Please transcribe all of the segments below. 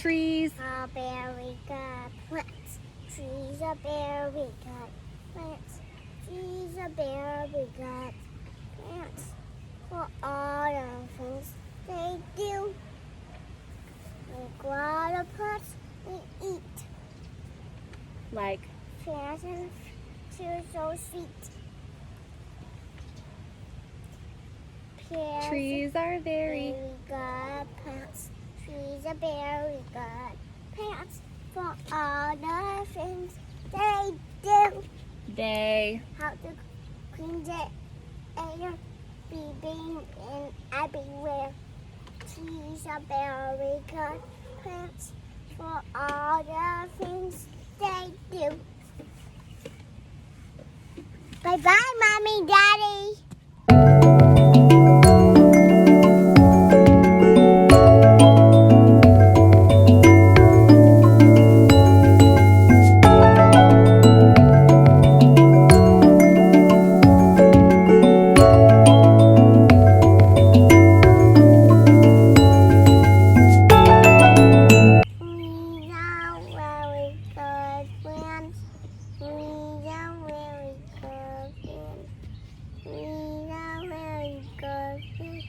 Trees are very good plants. Trees are very good plants. Trees are very good plants. For all the things they do. Like water plants we eat. like Plants and trees so sweet. Plants trees are very good plants. Trees are very good plants for all the things they do. they Help to clean the air, being in everywhere. Trees are very good plants for all the things they do. Bye-bye, Mommy, Daddy. We are very good friends. We are very good friends. We are very good friends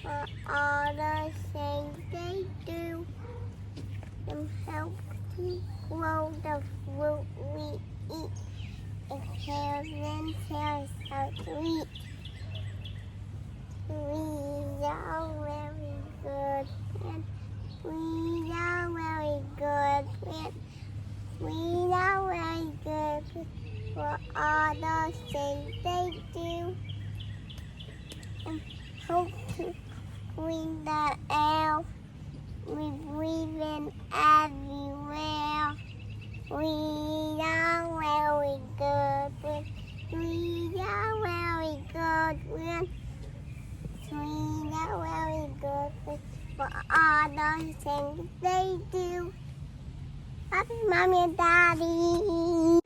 for all the things they do. And help to grow the fruit we eat. And heaven tells us to eat. We are very good friends. We are very good friends. We are very good for all the things they do. And hope to clean the air. We breathe in everywhere. We are very good friends. We are very good friends. We are very good friends for all the things they do. Happy Mommy and Daddy.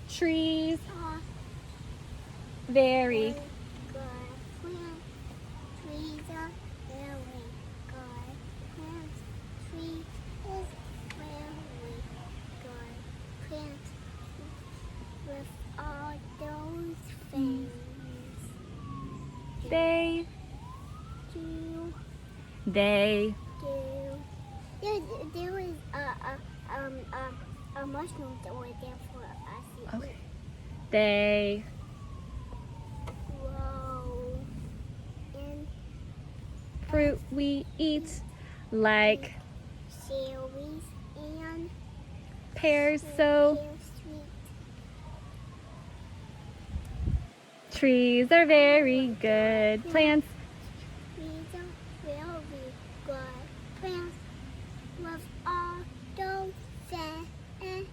trees very Good friends. Trees are very good friends. Tree is very good friends with all those things they do. they There was a mushroom that was there for us to okay eat. they Grow in fruit we eat like cherries and pears so pear sweet. trees are very good plants Trees are very good plants with all those things.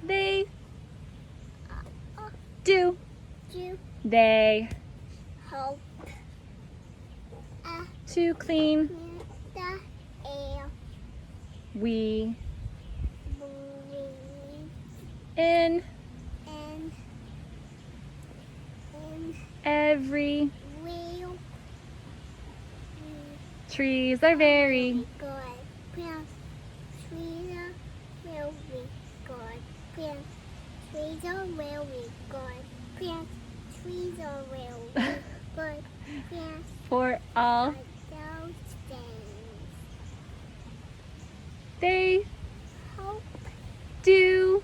they do To they help to clean clean the air. we Breathe in in every real trees are very good plants. Trees are very good plants. Trees are very good plants. Trees are very good plants. for all Are those things they help do